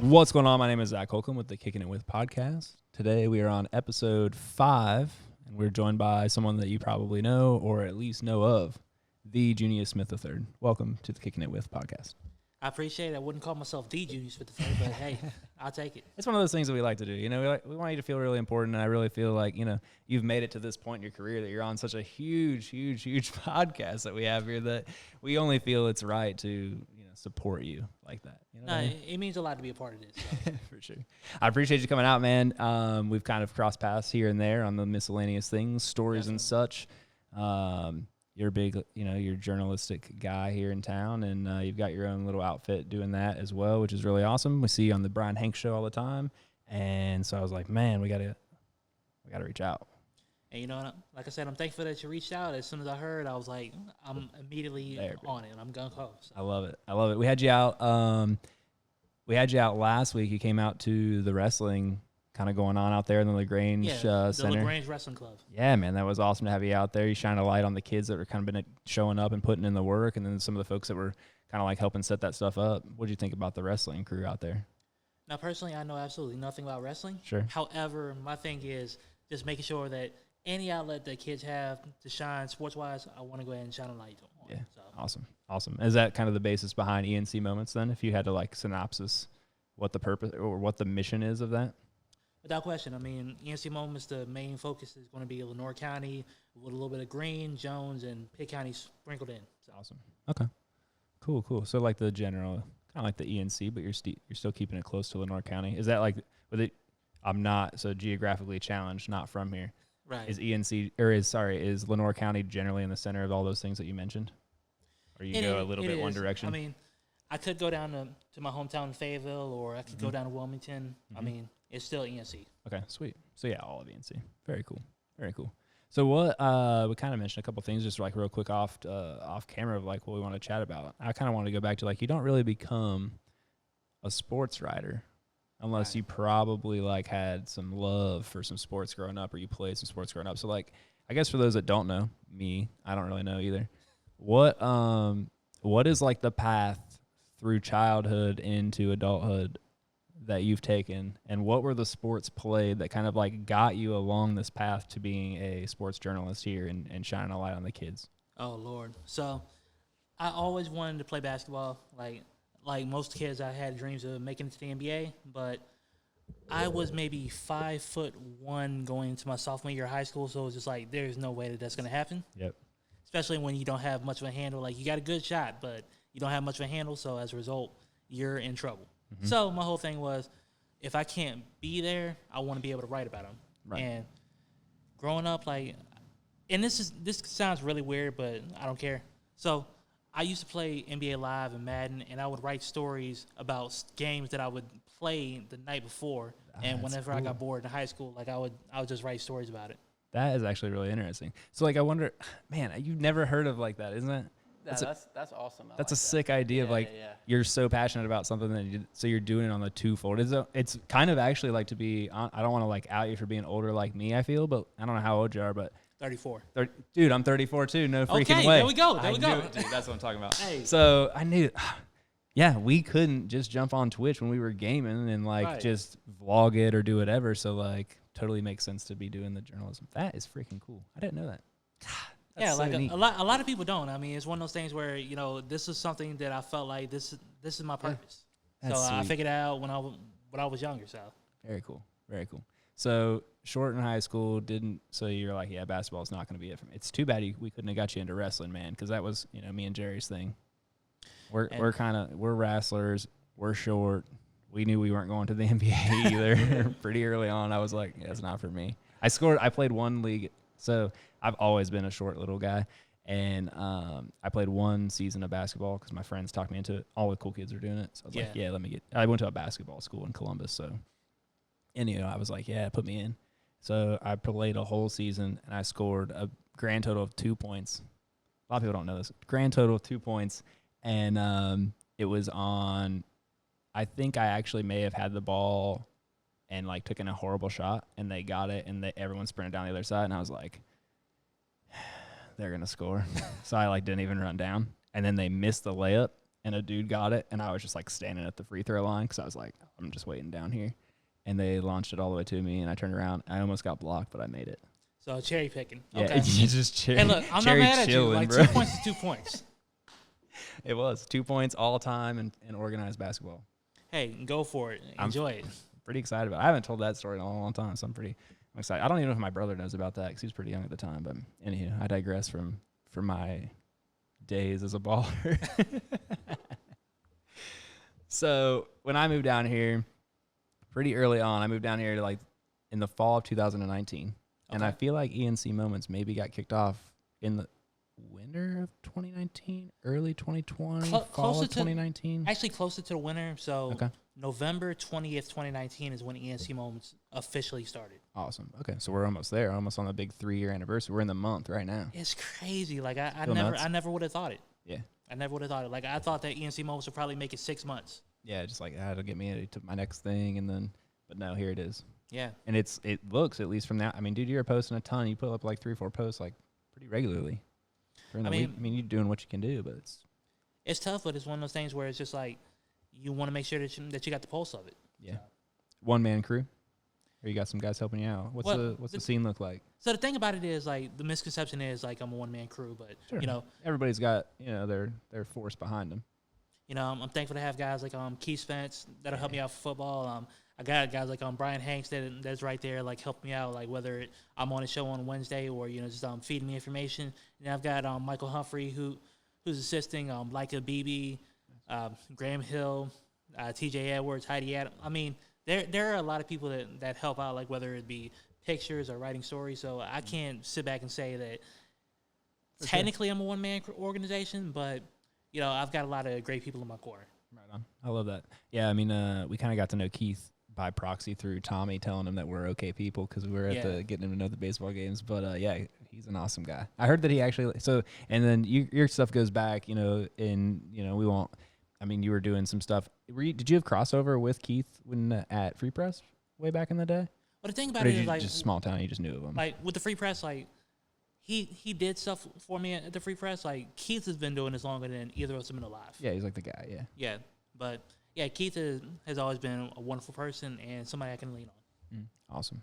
What's going on? My name is Zac Holcomb with the Kickin It With podcast. Today we are on episode 5, and we're joined by someone that you probably know or at least know of, the Junious Smith III. Welcome to the Kickin It With podcast. I appreciate it. I wouldn't call myself the Junious with the third, but hey, I'll take it. It's one of those things that we like to do. You know, we want you to feel really important, and I really feel like, you know, you've made it to this point in your career that you're on such a huge podcast that we have here that we only feel it's right to, you know, support you like that. You know No, it means a lot to be a part of this. So. For sure. I appreciate you coming out, man. We've kind of crossed paths here and there on the miscellaneous things, stories and such. You're a big, you know, you're a journalistic guy here in town, and you've got your own little outfit doing that as well, which is really awesome. We see you on the Brian Hanks show all the time, and so I was like, man, we gotta reach out. And you know, like I said, I'm thankful that you reached out. As soon as I heard, I was like, I'm immediately on it, and I'm gung ho. So. I love it. We had you out. Last week. You came out to the wrestling kind of going on out there in the LaGrange Center. The LaGrange Wrestling Club. Yeah, man, that was awesome to have you out there. You shine a light on the kids that were kind of been showing up and putting in the work, and then some of the folks that were kind of like helping set that stuff up. What did you think about the wrestling crew out there? Now, personally, I know absolutely nothing about wrestling. Sure. However, my thing is just making sure that any outlet that kids have to shine sports-wise, I want to go ahead and shine a light on. Yeah, so. Awesome. Is that kind of the basis behind ENC Moments then, if you had to like synopsis what the purpose or what the mission is of that? Without question. I mean, ENC Moments, the main focus is going to be Lenore County with a little bit of Greene, Jones, and Pitt County sprinkled in. So. Awesome. Okay. Cool. So like the general, kind of like the ENC, but you're still keeping it close to Lenore County. Is that like with it? I'm not so geographically challenged, not from here. Right. Is Lenore County generally in the center of all those things that you mentioned? Or you go a little bit one direction? I mean, I could go down to my hometown in Fayetteville, or I could go down to Wilmington. I mean, it's still ENC. Okay, sweet. So yeah, all of ENC. Very cool. So what we kind of mentioned a couple things just like real quick off camera of like what we want to chat about. I kind of want to go back to like you don't really become a sports writer unless you probably like had some love for some sports growing up or you played some sports growing up. So like I guess for those that don't know, me, I don't really know either. What is like the path through childhood into adulthood that you've taken, and what were the sports played that kind of like got you along this path to being a sports journalist here and shining a light on the kids? Oh Lord. So I always wanted to play basketball. Like most kids, I had dreams of making it to the NBA, but I was maybe 5'1" going into my sophomore year of high school, so it was just like there's no way that's going to happen. Yep. Especially when you don't have much of a handle. Like you got a good shot, but you don't have much of a handle, so as a result, you're in trouble. Mm-hmm. So my whole thing was, if I can't be there, I want to be able to write about them. Right. And growing up, like, and this sounds really weird, but I don't care. So I used to play NBA Live and Madden, and I would write stories about games that I would play the night before. And whenever I got bored in high school, like I would just write stories about it. That is actually really interesting. So like I wonder, man, you've never heard of like that, isn't it? That's awesome. That's a sick idea of like you're so passionate about something that so you're doing it on the twofold. It's kind of actually like to be. I don't want to like out you for being older like me. I feel, but I don't know how old you are, but 34. Dude, I'm 34 too. No freaking okay, way. There we go. Dude, that's what I'm talking about. Hey. So I knew. Yeah, we couldn't just jump on Twitch when we were gaming and like just vlog it or do whatever. So like totally makes sense to be doing the journalism. That is freaking cool. I didn't know that. Yeah, so like neat. a lot of people don't. I mean, it's one of those things where, you know, this is something that I felt like this is my purpose. Yeah. So I figured it out when I was younger. So very cool. So short in high school so you're like, yeah, basketball's not going to be it for me. It's too bad we couldn't have got you into wrestling, man, because that was, you know, me and Jerry's thing. We're wrestlers. We're short. We knew we weren't going to the NBA either. Pretty early on, I was like, yeah, it's not for me. I played one league. So I've always been a short little guy, and I played one season of basketball because my friends talked me into it. All the cool kids are doing it, so I was like, yeah, I went to a basketball school in Columbus, so I was like, yeah, put me in. So I played a whole season, and I scored a grand total of 2 points. A lot of people don't know this. Grand total of 2 points, and it was on. I think I actually may have had the ball and like took in a horrible shot, and they got it, and everyone sprinted down the other side, and I was like, they're gonna score. So I like didn't even run down, and then they missed the layup, and a dude got it, and I was just like standing at the free throw line because I was like, I'm just waiting down here. And they launched it all the way to me, and I turned around. I almost got blocked, but I made it. So cherry picking. Yeah, Okay. just cherry. Hey, look, I'm not mad at you. Like, bro. 2 points is 2 points. It was 2 points all time in organized basketball. Hey, go for it. Enjoy it. Pretty excited about it. I haven't told that story in a long time, so I'm excited. I don't even know if my brother knows about that because he was pretty young at the time. But anywho, I digress from my days as a baller. So when I moved down here, pretty early on, I moved down here to like in the fall of 2019, and I feel like ENC Moments maybe got kicked off in the winter of 2019, early 2020, fall of 2019. Actually, closer to the winter. So November 20th, 2019 is when ENC Moments officially started. Awesome. Okay, so we're almost there, almost on the big 3-year anniversary. We're in the month right now. It's crazy. Like I nuts. never would have thought it. Yeah. I never would have thought it. Like I thought that ENC Moments would probably make it 6 months. Yeah, just like that'll get me to my next thing, and then, but no, here it is. Yeah. And it looks, at least from now. I mean, dude, you're posting a ton. You put up like 3 or 4 posts like pretty regularly. During the week. I mean, you're doing what you can do, but it's tough. But it's one of those things where it's just like you want to make sure that you got the pulse of it. Yeah. So. One man crew. Or you got some guys helping you out. What's the scene look like? So the thing about it is like the misconception is like I'm a one man crew, but you know everybody's got their force behind them. You know, I'm thankful to have guys like Keith Spence that'll help me out for football. I got guys like Brian Hanks that's right there, like helping me out, like whether I'm on a show on Wednesday or just feeding me information. And I've got Michael Humphrey who's assisting, Leica Beebe, Graham Hill, T.J. Edwards, Heidi Adam. I mean, there are a lot of people that help out, like whether it be pictures or writing stories. So I can't sit back and say that technically I'm a one man organization, but I've got a lot of great people in my corner. Right on. I love that. Yeah, I mean, we kind of got to know Keith by proxy through Tommy telling him that we're okay people because we were at getting him to know the baseball games. But yeah, he's an awesome guy. I heard that he actually and then your stuff goes back, and we won't. I mean, you were doing some stuff. Did you have crossover with Keith when at Free Press way back in the day? Well, the thing about it is like just small town. You just knew of him. Like with the Free Press, like. He did stuff for me at the Free Press. Like, Keith has been doing this longer than either of us have been alive. Yeah, he's like the guy, yeah. Yeah, but, yeah, Keith has always been a wonderful person and somebody I can lean on. Awesome.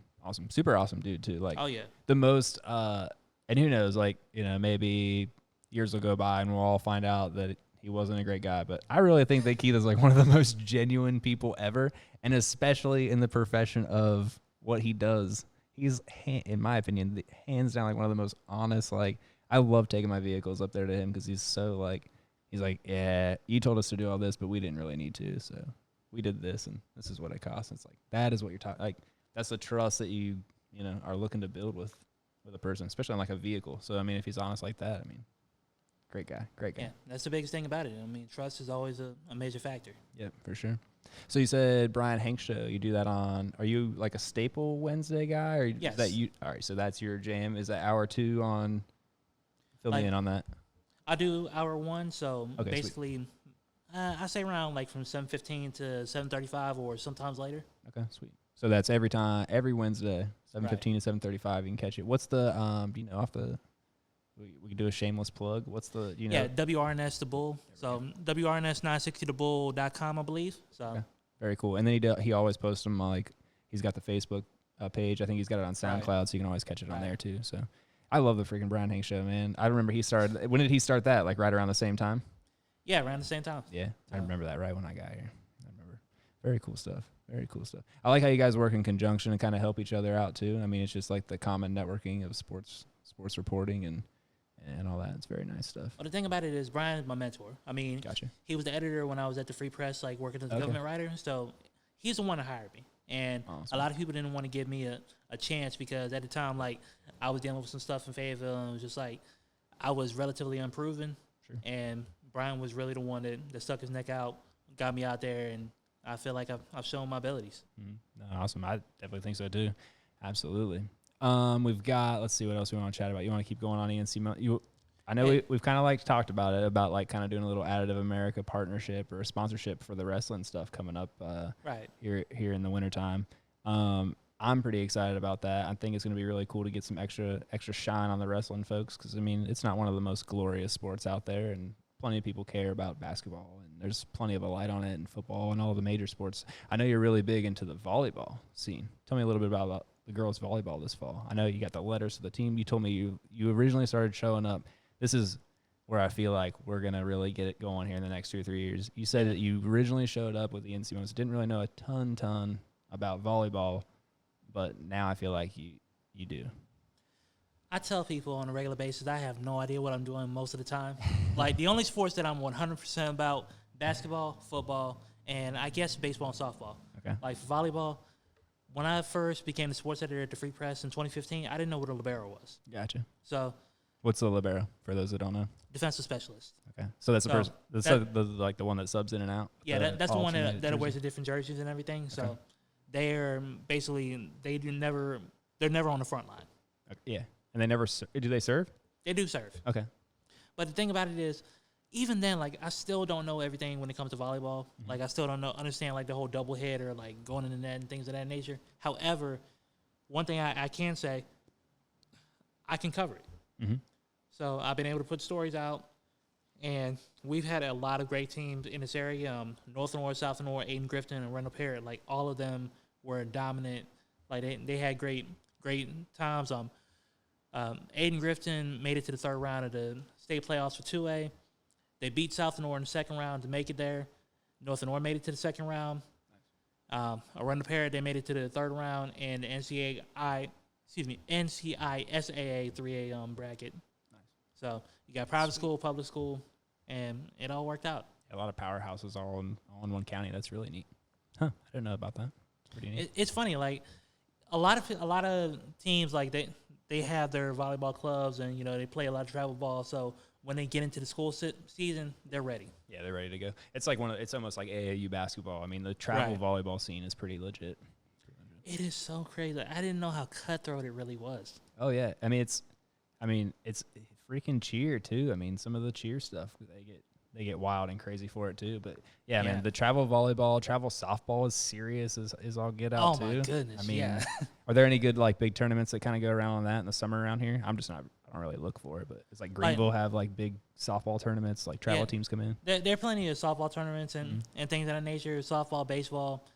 Super awesome dude, too. Like, oh, yeah. The most, and who knows, like, maybe years will go by and we'll all find out that he wasn't a great guy. But I really think that Keith is, like, one of the most genuine people ever, and especially in the profession of what he does. He's, in my opinion, hands down like one of the most honest. Like, I love taking my vehicles up there to him because he's so like, yeah, you told us to do all this, but we didn't really need to, so we did this, and this is what it costs. It's like that is what you're talking. Like, that's the trust that you are looking to build with a person, especially on like a vehicle. So I mean, if he's honest like that, I mean, great guy. Yeah, that's the biggest thing about it. I mean, trust is always a major factor. Yeah, for sure. So you said Brian Hanks show. You do that on? Are you like a staple Wednesday guy, or yes? Is that you? All right, so that's your jam. Is that hour 2 on? Fill me in on that. I do hour 1. So okay, basically, I say around like from 7:15 to 7:35, or sometimes later. Okay, sweet. So that's every Wednesday, 7:15 to 7:35. You can catch it. What's the off the? We can do a shameless plug. What's the Yeah, WRNS The Bull. So WRNS960thebull.com, I believe. So okay. Very cool. And then he always posts them like he's got the Facebook page. I think he's got it on SoundCloud, so you can always catch it on there too. So I love the freaking Brian Hanks show, man. I remember he started. When did he start that? Like right around the same time? Yeah, around the same time. Yeah, I remember that right when I got here. I remember. Very cool stuff. Very cool stuff. I like how you guys work in conjunction and kind of help each other out too. I mean, it's just like the common networking of sports reporting and all that. It's very nice stuff. Well, the thing about it is Brian is my mentor. I mean, gotcha. He was the editor when I was at the Free Press, like working as a government writer. So he's the one that hired me. And a lot of people didn't want to give me a chance because at the time, like, I was dealing with some stuff in Fayetteville, and it was just like I was relatively unproven. Sure. And Brian was really the one that stuck his neck out, got me out there, and I feel like I've shown my abilities. No, awesome. I definitely think so too. Absolutely. We've got, let's see what else we want to chat about. You want to keep going on ENC? I know we've kind of like talked about it, about like kind of doing a little Additive America partnership or a sponsorship for the wrestling stuff coming up right here in the wintertime. I'm pretty excited about that. I think it's going to be really cool to get some extra shine on the wrestling folks because, I mean, it's not one of the most glorious sports out there, and plenty of people care about basketball, and there's plenty of a light on it in football and all the major sports. I know you're really big into the volleyball scene. Tell me a little bit about the girls' volleyball this fall. I know you got the letters to the team. You told me you originally started showing up. This is where I feel like we're going to really get it going here in the next 2 or 3 years. You said that you originally showed up with the ENC moments, didn't really know a ton about volleyball, but now I feel like you do. I tell people on a regular basis I have no idea what I'm doing most of the time. Like, the only sports that I'm 100% about, basketball, football, and I guess baseball and softball. Okay. Like, for volleyball, when I first became the sports editor at the Free Press in 2015, I didn't know what a libero was. Gotcha. So, what's the libero, for those that don't know? defensive specialist. Okay. So that's the person, like the one that subs in and out? Yeah, that's the one that wears the different jerseys and everything. Okay. So they're basically, they're never on the front line. Okay. Yeah. And they never, do they serve? They do serve. Okay. But the thing about it is, even then, like, I still don't know everything when it comes to volleyball. Mm-hmm. Like, I still don't understand, like, the whole double hit or, like, going in the net and things of that nature. However, one thing I can say, I can cover it. Mm-hmm. So I've been able to put stories out, and we've had a lot of great teams in this area. North North, South North, Aiden Grifton, and Randall Parrott. Like, all of them were dominant. Like, they had great times. Aiden Grifton made it to the third round of the state playoffs for 2A. They beat South North in the second round to make it there. North North made it to the second round. Randall Parrott, they made it to the third round, and the NCISAA 3A bracket. So you got private school, public school, and it all worked out. A lot of powerhouses all in one county. That's really neat. Huh? I didn't know about that. It's pretty neat. It's funny. Like, a lot of teams, like, they have their volleyball clubs, and they play a lot of travel ball. So when they get into the school season, they're ready. Yeah, they're ready to go. It's like it's almost like AAU basketball. I mean, the travel volleyball scene is pretty legit. It is so crazy. I didn't know how cutthroat it really was. Oh yeah, I mean it's freaking cheer too. I mean, some of the cheer stuff they get wild and crazy for it too. But yeah, man, the travel volleyball, travel softball is serious as all get out too. Oh my goodness! I mean, are there any good like big tournaments that kind of go around on that in the summer around here? I don't really look for it, but it's like Greenville have like big softball tournaments, like travel teams come in. There are plenty of softball tournaments and things of that nature. Softball, baseball.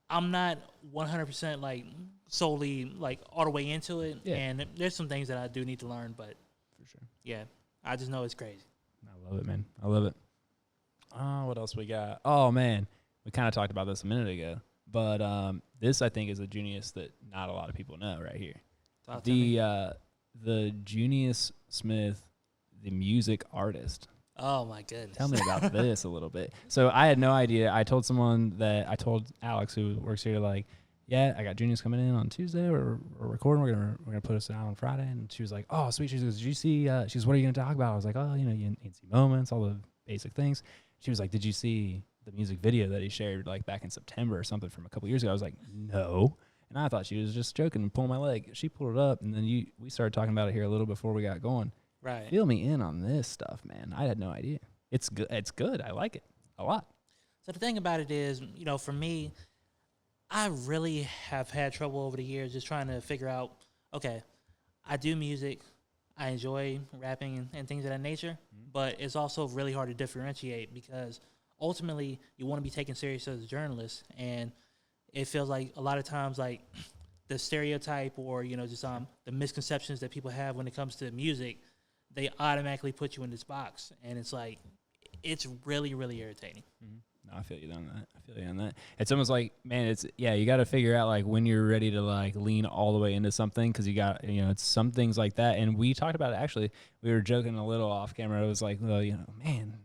I'm not 100% like solely like all the way into it, and there's some things that I do need to learn, but for sure. Yeah, I just know it's crazy. I love it, man. I love it. What else we got? Oh man, we kind of talked about this a minute ago, but this I think is a Junious that not a lot of people know right here. The Junious Smith, the music artist. Oh my goodness! Tell me about this a little bit. So I had no idea. I told Alex who works here, like, yeah, I got Junious coming in on Tuesday. We're recording. We're gonna put us out on Friday. And she was like, oh sweet. She goes, did you see? She goes, what are you gonna talk about? I was like, oh, ENC moments, all the basic things. She was like, did you see the music video that he shared like back in September or something from a couple years ago? I was like, no. And I thought she was just joking and pulling my leg. She pulled it up, and then we started talking about it here a little before we got going. Right. Fill me in on this stuff, man. I had no idea. It's good. It's good. I like it a lot. So the thing about it is, for me, I really have had trouble over the years just trying to figure out, okay, I do music, I enjoy rapping and things of that nature, but it's also really hard to differentiate because ultimately you want to be taken serious as a journalist, and it feels like a lot of times like the stereotype or just the misconceptions that people have when it comes to music, they automatically put you in this box, and it's like it's really, really irritating. Mm-hmm. No, I feel you on that. It's almost like, man, you got to figure out like when you're ready to like lean all the way into something, because you got it's some things like that. And we talked about it, actually. We were joking a little off camera. It was like, well, man,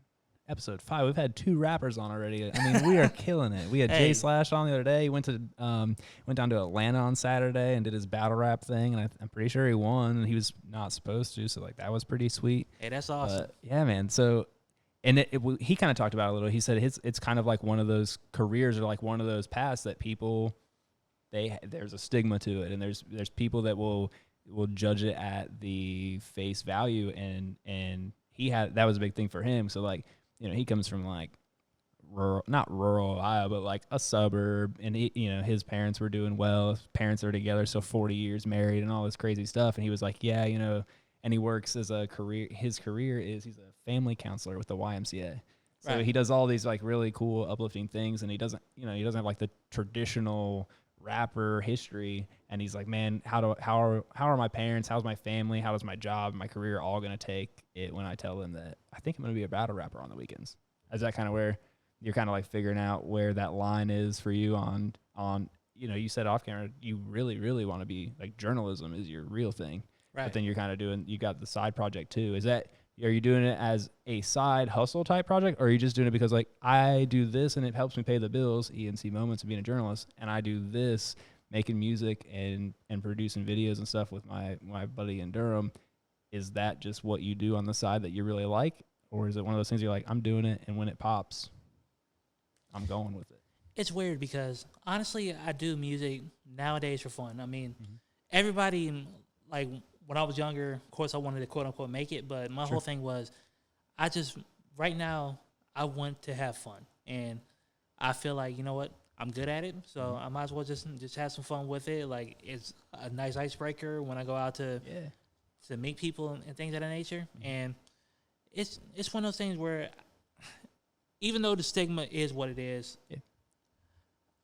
episode 5, we've had 2 rappers on already. I mean, we are killing it. We had Jay Slash on the other day. He went down to Atlanta on Saturday and did his battle rap thing, and I'm pretty sure he won. And he was not supposed to, so like that was pretty sweet. Hey, that's awesome. Yeah, man. So. And he kind of talked about it a little. He said it's kind of like one of those careers or like one of those paths that people, there's a stigma to it, and there's people that will judge it at the face value, and that was a big thing for him. So like he comes from like not rural Ohio, but like a suburb, and his parents were doing well. His parents are together, so 40 years married and all this crazy stuff. And he was like, yeah, and he works as a career. His career is he's a family counselor with the YMCA. So Right. he does all these like really cool, uplifting things, and he doesn't have like the traditional rapper history. And he's like, man, how are my parents? How's my family? How does my job, my career all gonna take it when I tell them that I think I'm gonna be a battle rapper on the weekends? Is that kind of where you're kind of like figuring out where that line is for you on you said off camera you really want to be like journalism is your real thing, Right. but then you're kind of you got the side project too. Are you doing it as a side hustle type project, or are you just doing it because like I do this and it helps me pay the bills, ENC moments of being a journalist, and I do this making music and producing videos and stuff with my buddy in Durham? Is that just what you do on the side that you really like, or is it one of those things you're like, I'm doing it and when it pops, I'm going with it? It's weird because honestly, I do music nowadays for fun. I mean, everybody, like when I was younger, of course I wanted to quote unquote make it, but my whole thing was right now I want to have fun, and I feel like, you know what, I'm good at it, so I might as well just have some fun with it. Like, it's a nice icebreaker when I go out to meet people and things of that nature. And it's one of those things where even though the stigma is what it is,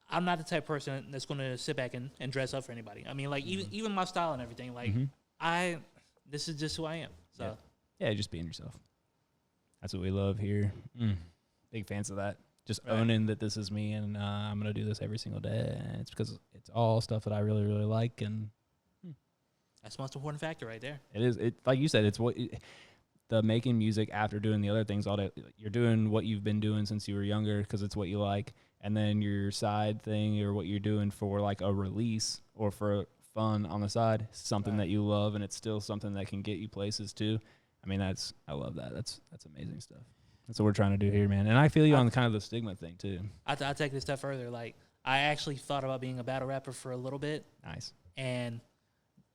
I'm not the type of person that's going to sit back and dress up for anybody. I mean, like, even my style and everything, like, this is just who I am. So yeah, just being yourself. That's what we love here. Big fans of that. Just owning that this is me, and I'm going to do this every single day. And it's because it's all stuff that I really, really like. And that's the most important factor right there. It is. It, like you said, it's the making music after doing the other things all day. You're doing what you've been doing since you were younger because it's what you like. And then your side thing, or what you're doing for like a release or for fun on the side, something that you love, and it's still something that can get you places too. I mean, I love that. That's amazing stuff. That's what we're trying to do here, man. And I feel you on kind of the stigma thing too. I'll take this a step further. Like, I actually thought about being a battle rapper for a little bit. Nice. And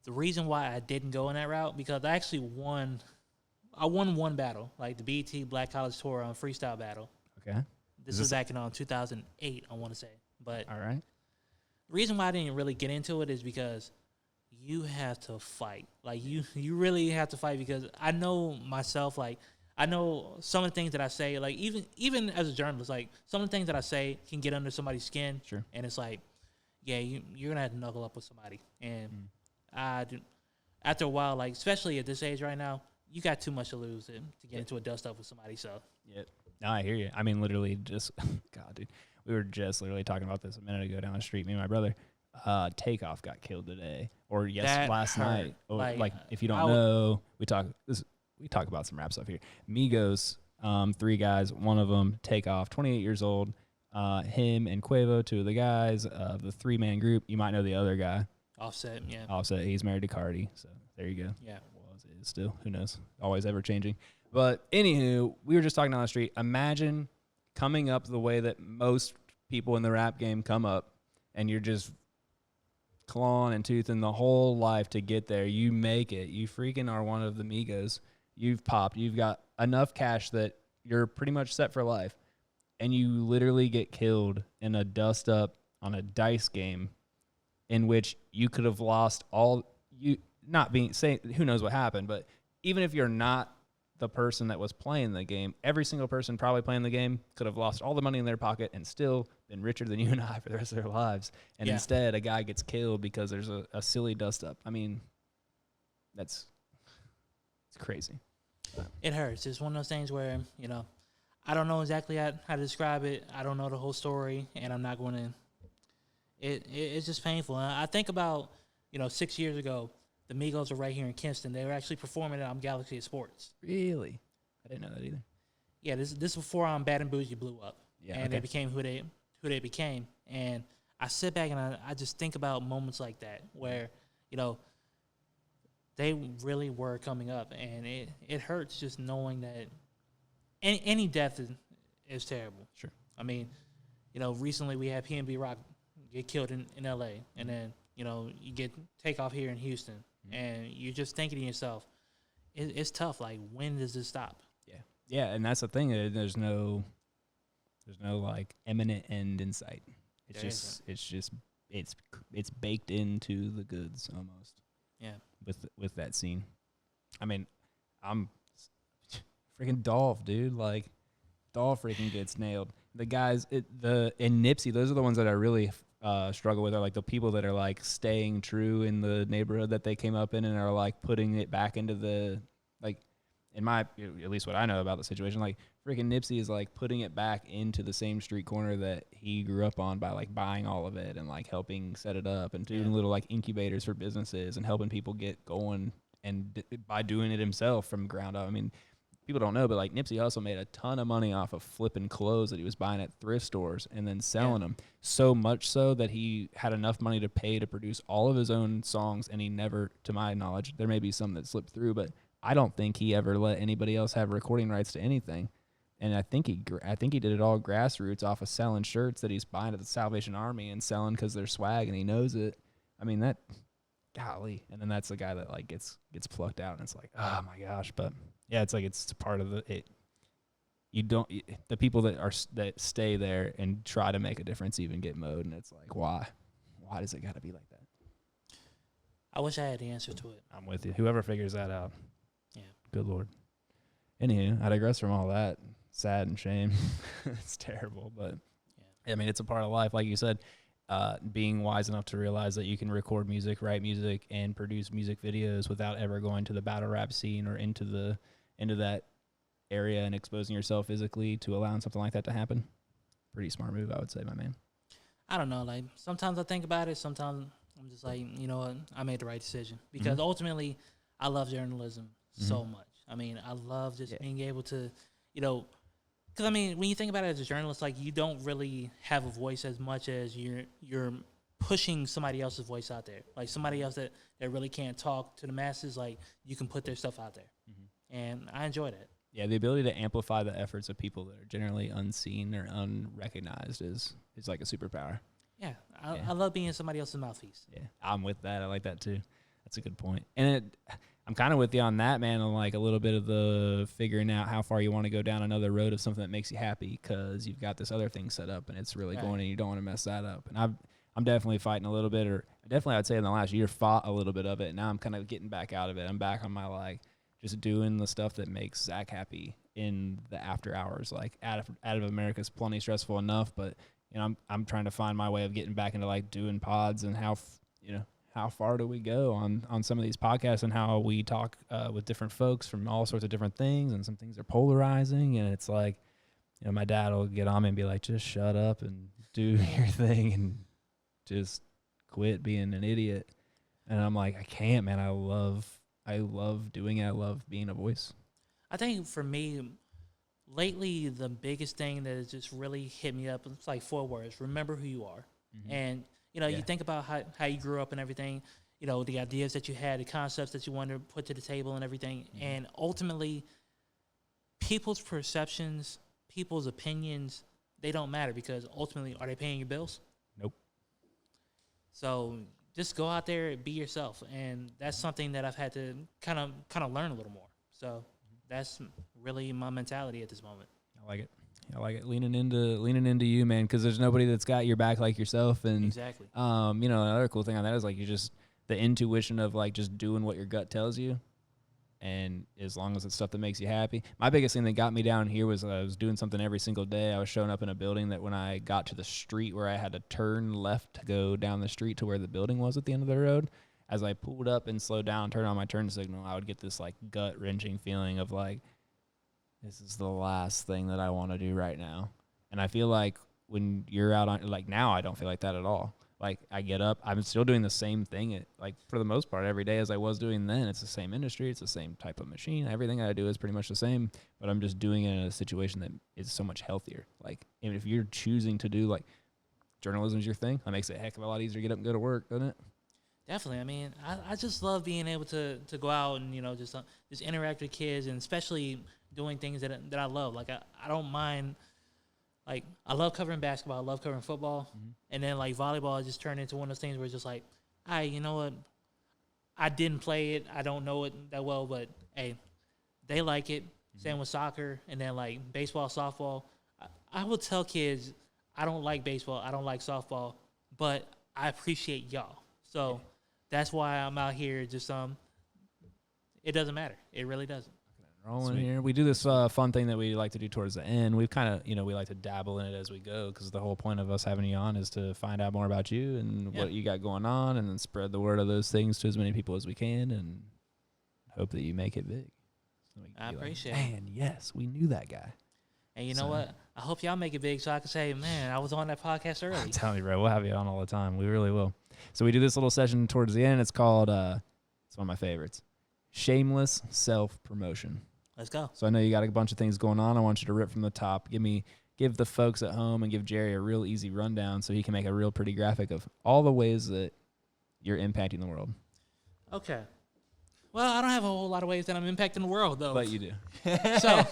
the reason why I didn't go in that route, because I actually won one battle, like the BET Black College Tour on freestyle battle. Okay. This was back in 2008, I want to say. But all right. The reason why I didn't really get into it is because you have to fight. Like, you really have to fight, because I know myself, like, I know some of the things that I say, like, even as a journalist, like, some of the things that I say can get under somebody's skin. Sure. And it's like, yeah, you're going to have to knuckle up with somebody. And after a while, like, especially at this age right now, you got too much to lose to get into a dust up with somebody. So, yep. No, I hear you. I mean, literally just, God, dude, we were just literally talking about this a minute ago down the street, me and my brother. Takeoff got killed today, or last night. Like, if you don't know, we talk about some rap stuff here. Migos, 3 guys, one of them, Takeoff, 28 years old. Him and Quavo, 2 of the guys of the 3-man group. You might know the other guy. Offset, yeah. Offset, he's married to Cardi, so there you go. Yeah. Is still, who knows? Always ever changing. But anywho, we were just talking down the street. Imagine coming up the way that most people in the rap game come up, and you're just clawing and toothing the whole life to get there. You make it. You freaking are one of the Migos. You've popped. You've got enough cash that you're pretty much set for life. And you literally get killed in a dust up on a dice game in which you could have lost all you. Not being saying who knows what happened, but even if you're not the person that was playing the game, every single person probably playing the game could have lost all the money in their pocket and still been richer than you and I for the rest of their lives. And instead, a guy gets killed because there's a silly dust up. I mean, it's crazy. It hurts. It's one of those things where, I don't know exactly how to describe it. I don't know the whole story, and I'm not going to. It's just painful. And I think about, 6 years ago, the Migos were right here in Kinston. They were actually performing it on Galaxy of Sports. Really? I didn't know that either. Yeah, this is before Bad and Bougie blew up. Yeah, and they became who they became. And I sit back and I just think about moments like that where, they really were coming up. And it hurts just knowing that any death is terrible. Sure. I mean, recently we had PNB Rock get killed in L.A. And then, you get Takeoff here in Houston. And you're just thinking to yourself, it's tough. Like, when does this stop? Yeah. Yeah, and that's the thing. There's no like imminent end in sight. It's baked into the goods almost. Yeah. With that scene. I mean, I'm Freaking Dolph, dude. Like, Dolph freaking gets nailed. The guys, and Nipsey, those are the ones that I really struggle with, are like the people that are like staying true in the neighborhood that they came up in and are like putting it back into the, like, in my, at least what I know about the situation, like freaking Nipsey is like putting it back into the same street corner that he grew up on by like buying all of it and like helping set it up and doing little like incubators for businesses and helping people get going, and by doing it himself from ground up. I mean, people don't know, but like Nipsey also made a ton of money off of flipping clothes that he was buying at thrift stores and then selling them. So much so that he had enough money to pay to produce all of his own songs, and he never, to my knowledge, there may be some that slipped through, but I don't think he ever let anybody else have recording rights to anything. And I think he did it all grassroots off of selling shirts that he's buying at the Salvation Army and selling because they're swag and he knows it. I mean, that, golly. And then that's the guy that like gets plucked out, and it's like, oh my gosh. But yeah, it's like it's part of the the people that stay there and try to make a difference even get mowed, and it's like, why does it got to be like that? I wish I had the answer to it. I'm with you. Whoever figures that out. Yeah. Good Lord. Anywho, I digress from all that. Sad and shame. It's terrible, but I mean, it's a part of life. Like you said, being wise enough to realize that you can record music, write music, and produce music videos without ever going to the battle rap scene or into that area and exposing yourself physically to allowing something like that to happen. Pretty smart move, I would say, my man. I don't know. Like, sometimes I think about it. Sometimes I'm just like, you know what? I made the right decision. Because ultimately, I love journalism so much. I mean, I love just being able to, you know, because I mean, when you think about it as a journalist, like, you don't really have a voice as much as you're pushing somebody else's voice out there. Like, somebody else that really can't talk to the masses, like, you can put their stuff out there. And I enjoy that. Yeah, the ability to amplify the efforts of people that are generally unseen or unrecognized is like a superpower. Yeah, I love being somebody else's mouthpiece. Yeah, I'm with that. I like that too. That's a good point. And I'm kind of with you on that, man, on like a little bit of the figuring out how far you want to go down another road of something that makes you happy, because you've got this other thing set up and it's really going, and you don't want to mess that up. And I'm definitely fighting a little bit, or definitely I'd say in the last year fought a little bit of it. And now I'm kind of getting back out of it. I'm back on my like just doing the stuff that makes Zach happy in the after hours. Like out of America's plenty stressful enough, but you know, I'm trying to find my way of getting back into like doing pods and how far do we go on some of these podcasts, and how we talk with different folks from all sorts of different things, and some things are polarizing, and it's like, you know, my dad will get on me and be like, just shut up and do your thing and just quit being an idiot. And I'm like, I can't, man. I love doing it. I love being a voice. I think for me, lately, the biggest thing that has just really hit me up, it's like 4 words: remember who you are. And you know, you think about how you grew up and everything, you know, the ideas that you had, the concepts that you wanted to put to the table and everything. And ultimately, people's perceptions, people's opinions, they don't matter, because ultimately, are they paying your bills? Nope. So just go out there and be yourself. And that's something that I've had to kind of learn a little more. So that's really my mentality at this moment. I like it. I like it. Leaning into you, man, because there's nobody that's got your back like yourself. And exactly. You know, another cool thing on that is like, you just, the intuition of like just doing what your gut tells you, and as long as it's stuff that makes you happy. My biggest thing that got me down here was I was doing something every single day. I was showing up in a building that when I got to the street where I had to turn left to go down the street to where the building was at the end of the road, as I pulled up and slowed down, turned on my turn signal, I would get this like gut wrenching feeling of like, this is the last thing that I want to do right now. And I feel like when you're out on, like, now I don't feel like that at all. Like, I get up, I'm still doing the same thing, like, for the most part, every day as I was doing then. It's the same industry, it's the same type of machine. Everything I do is pretty much the same, but I'm just doing it in a situation that is so much healthier. Like, even if you're choosing to do, like, journalism's your thing, that makes it a heck of a lot easier to get up and go to work, doesn't it? Definitely. I mean, I just love being able to go out and, you know, just interact with kids, and especially doing things that I love. Like, I don't mind, like, I love covering basketball, I love covering football, and then, like, volleyball just turned into one of those things where it's just like, you know what, I didn't play it, I don't know it that well, but, hey, they like it. Same with soccer, and then, like, baseball, softball. I will tell kids, I don't like baseball, I don't like softball, but I appreciate y'all. So that's why I'm out here just, it doesn't matter. It really doesn't. Rolling here. We do this fun thing that we like to do towards the end. We've kind of, we like to dabble in it as we go because the whole point of us having you on is to find out more about you and what you got going on and then spread the word of those things to as many people as we can and hope that you make it big. So I appreciate it. Man, yes, we knew that guy. And you know what? I hope y'all make it big so I can say, man, I was on that podcast early. I'm telling you, bro, we'll have you on all the time. We really will. So we do this little session towards the end. It's called, it's one of my favorites, Shameless Self-Promotion. Let's go. So I know you got a bunch of things going on. I want you to rip from the top. Give the folks at home and give Jerry a real easy rundown so he can make a real pretty graphic of all the ways that you're impacting the world. Okay. Well, I don't have a whole lot of ways that I'm impacting the world, though. But you do. So,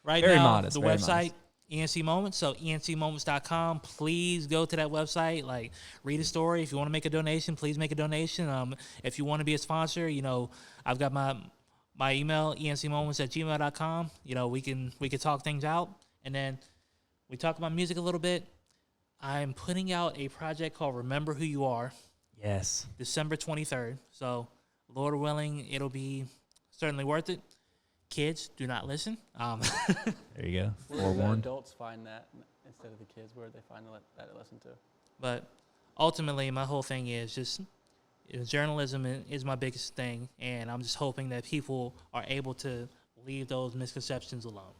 right very now, modest, the website, ENC Moments, so encmoments.com. Please go to that website. Like, read a story. If you want to make a donation, please make a donation. If you want to be a sponsor, I've got my email, encmoments@gmail.com. We can talk things out. And then we talk about music a little bit. I'm putting out a project called Remember Who You Are. Yes. December 23rd. So, Lord willing, it'll be certainly worth it. Kids, do not listen. There you go. Where do the adults find that instead of the kids? Where do they find that to listen to? But ultimately, my whole thing is just journalism is my biggest thing, and I'm just hoping that people are able to leave those misconceptions alone.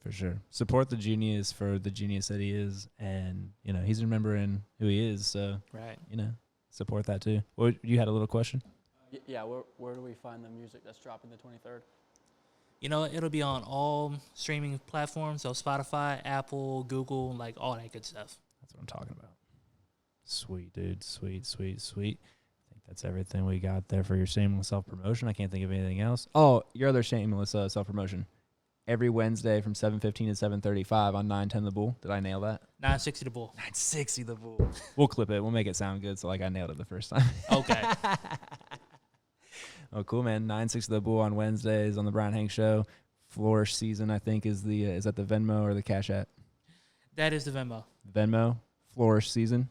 For sure. Support the genius for the genius that he is, and, he's remembering who he is, so, right. Support that too. Well, you had a little question? Yeah, where do we find the music that's dropping the 23rd? It'll be on all streaming platforms, so Spotify, Apple, Google, like all that good stuff. That's what I'm talking about. Sweet, dude. Sweet, sweet, sweet. I think that's everything we got there for your shameless self-promotion. I can't think of anything else. Oh, your other shameless self-promotion. Every Wednesday from 7:15 to 7:35 on 910 The Bull. Did I nail that? 960 The Bull. 960 The Bull. We'll clip it. We'll make it sound good so like I nailed it the first time. Okay. Oh, cool, man. 960 The Bull on Wednesdays on the Brian Hank Show. Flourish season, I think, is that the Venmo or the Cash App? That is the Venmo. Venmo, Flourish season.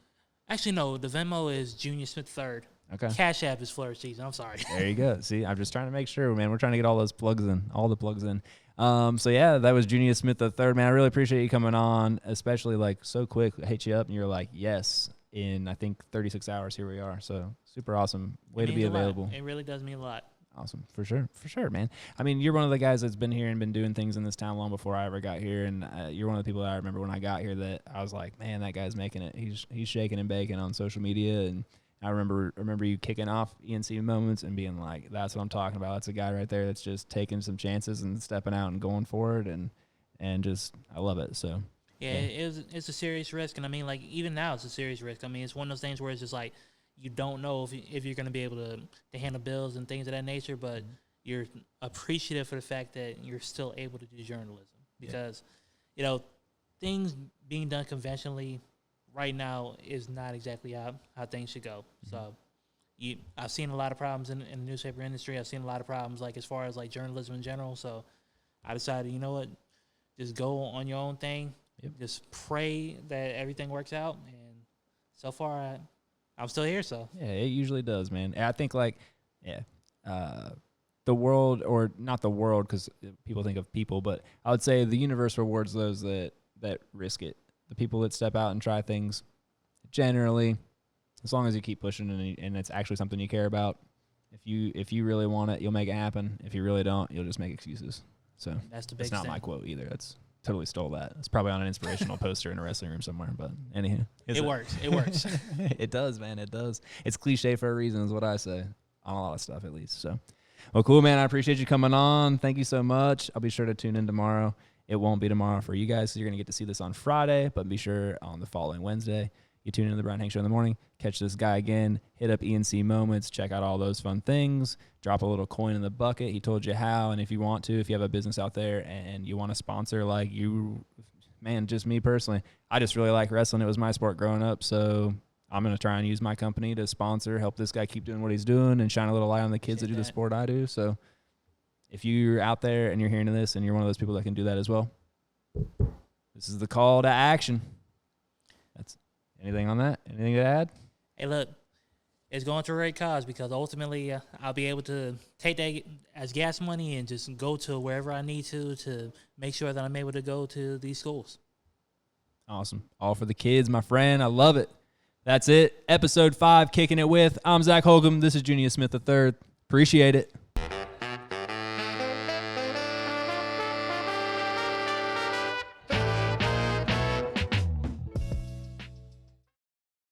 Actually, no. The Venmo is Junious Smith 3rd. Okay. Cash App is Flourish season. I'm sorry. There you go. See, I'm just trying to make sure, man. We're trying to get all those plugs in, all the plugs in. So yeah, that was Junious Smith the third, man. I really appreciate you coming on, especially like so quick. I hit you up and you're like, yes, in I think 36 hours. Here we are. So super awesome way to be available. It really does mean a lot. Awesome. For sure, man. I mean, you're one of the guys that's been here and been doing things in this town long before I ever got here. And you're one of the people that I remember when I got here that I was like, man, that guy's making it. He's shaking and baking on social media. And I remember you kicking off ENC Moments and being like, that's what I'm talking about. That's a guy right there that's just taking some chances and stepping out and going for it. And just, I love it. So, yeah. It's a serious risk. And I mean, like, even now it's a serious risk. I mean, it's one of those things where it's just like, you don't know if you're going to be able to handle bills and things of that nature, but you're appreciative for the fact that you're still able to do journalism because, things being done conventionally right now is not exactly how things should go. So I've seen a lot of problems in the newspaper industry. I've seen a lot of problems like as far as like journalism in general. So I decided, you know what, just go on your own thing. Yep. Just pray that everything works out. And so far, I'm still here, so. Yeah, it usually does, man. I think, the world, or not the world because people think of people, but I would say the universe rewards those that risk it. The people that step out and try things, generally, as long as you keep pushing and it's actually something you care about, if you really want it, you'll make it happen. If you really don't, you'll just make excuses. So that's the biggest thing. That's not my quote either. That's totally stole that. It's probably on an inspirational poster in a wrestling room somewhere. But anywho, it works. It works. It does, man. It does. It's cliche for a reason, is what I say on a lot of stuff, at least. So, well, cool, man. I appreciate you coming on. Thank you so much. I'll be sure to tune in tomorrow. It won't be tomorrow for you guys, so you're gonna get to see this on Friday. But be sure on the following Wednesday, you tune into the Brian Hank Show in the morning. Catch this guy again. Hit up ENC Moments. Check out all those fun things. Drop a little coin in the bucket. He told you how. And if you want to, if you have a business out there and you want to sponsor, like you, man, just me personally, I just really like wrestling. It was my sport growing up. So I'm going to try and use my company to sponsor, help this guy keep doing what he's doing and shine a little light on the kids that do the sport I do. So if you're out there and you're hearing this and you're one of those people that can do that as well, this is the call to action. That's anything on that? Anything to add? Hey, look, It's going to a great cause because ultimately I'll be able to take that as gas money and just go to wherever I need to make sure that I'm able to go to these schools. Awesome. All for the kids, my friend. I love it. That's it. Episode 5, Kicking It With. I'm Zac Holcomb. This is Junious Smith III. Appreciate it.